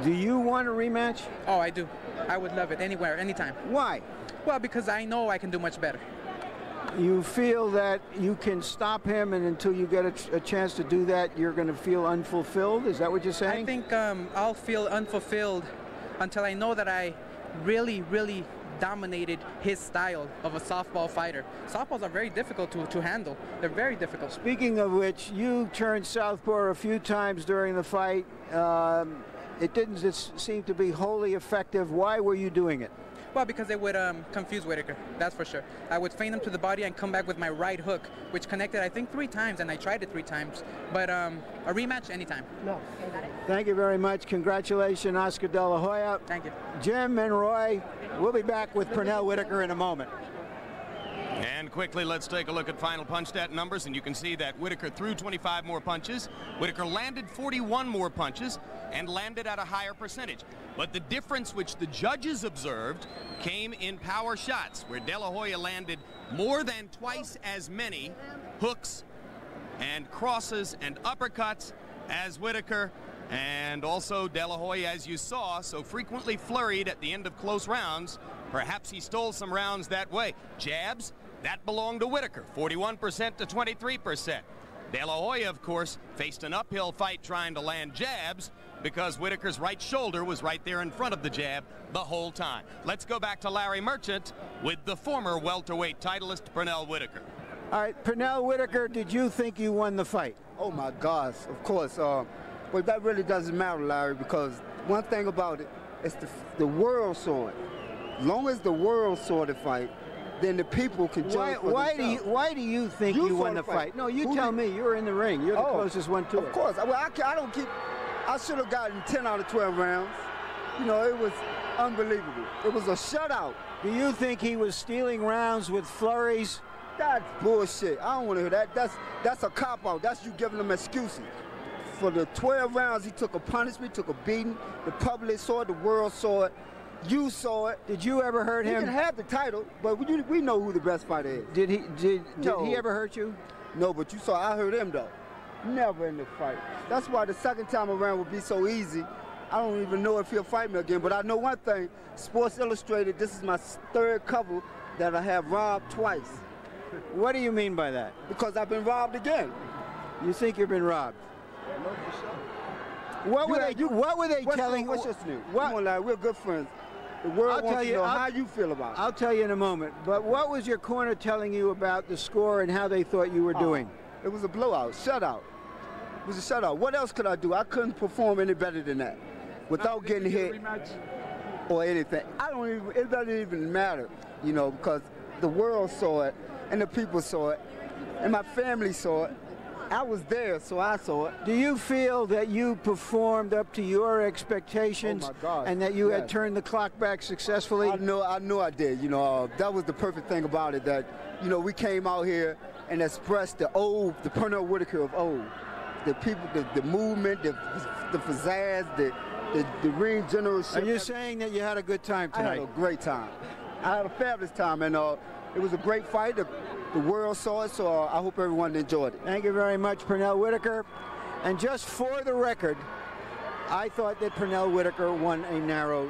Do you want a rematch? Oh, I do. I would love it anywhere, anytime. Why? Well, because I know I can do much better. You feel that you can stop him, and until you get a chance to do that, you're going to feel unfulfilled? Is that what you're saying? I think I'll feel unfulfilled until I know that I really, really dominated his style of a softball fighter. Softballs are very difficult to handle. They're very difficult. Speaking of which, you turned southpaw a few times during the fight. It didn't seem to be wholly effective. Why were you doing it? Well, because it would confuse Whitaker, that's for sure. I would feint him to the body and come back with my right hook, which connected, I think, 3 times, and I tried it 3 times. But a rematch anytime. No. Thank you very much. Congratulations, Oscar De La Hoya. Thank you. Jim and Roy, we'll be back with Pernell Whitaker in a moment. And quickly, let's take a look at final punch stat numbers, and you can see that Whitaker threw 25 more punches. Whitaker landed 41 more punches and landed at a higher percentage. But the difference which the judges observed came in power shots, where De La Hoya landed more than twice as many hooks and crosses and uppercuts as Whitaker. And also De La Hoya, as you saw, so frequently flurried at the end of close rounds. Perhaps he stole some rounds that way. Jabs, that belonged to Whitaker, 41% to 23%. De La Hoya, of course, faced an uphill fight trying to land jabs because Whitaker's right shoulder was right there in front of the jab the whole time. Let's go back to Larry Merchant with the former welterweight titleist Pernell Whitaker. All right, Pernell Whitaker, did you think you won the fight? Oh my gosh, of course. But that really doesn't matter, Larry, because one thing about it is the world saw it. As long as the world saw the fight, then the people can judge for themselves. Why do you think you won the fight? No, you tell me. You're in the ring. You're the closest one to it. Of course. Well, I don't keep. I should have gotten 10 out of 12 rounds. You know, it was unbelievable. It was a shutout. Do you think he was stealing rounds with flurries? That's bullshit. I don't want to hear that. That's a cop-out. That's you giving them excuses. For the 12 rounds, he took a punishment, took a beating. The public saw it, the world saw it. You saw it. Did you ever hurt him? He can have the title, but we know who the best fighter is. Did he ever hurt you? No, but you saw I hurt him though. Never in the fight. That's why the second time around would be so easy. I don't even know if he'll fight me again, but I know one thing. Sports Illustrated, this is my 3rd cover that I have robbed twice. What do you mean by that? Because I've been robbed again. You think you've been robbed? What were they telling? What's your news? Come on, Larry, we're good friends. The world wants to know how you feel about it. I'll tell you in a moment. But what was your corner telling you about the score and how they thought you were doing? It was a blowout, shutout. It was a shutout. What else could I do? I couldn't perform any better than that without getting hit or anything. It doesn't even matter, you know, because the world saw it and the people saw it and my family saw it. I was there, so I saw it. Do you feel that you performed up to your expectations and that you had turned the clock back successfully? I know I did. You know, that was the perfect thing about it, that, you know, we came out here and expressed the Pernell Whitaker of old. The people, the movement, the pizzazz, the ring generalship. Are you saying that you had a good time tonight? I had a great time. I had a fabulous time, and it was a great fight. The world saw it, so I hope everyone enjoyed it. Thank you very much, Pernell Whitaker. And just for the record, I thought that Pernell Whitaker won a narrow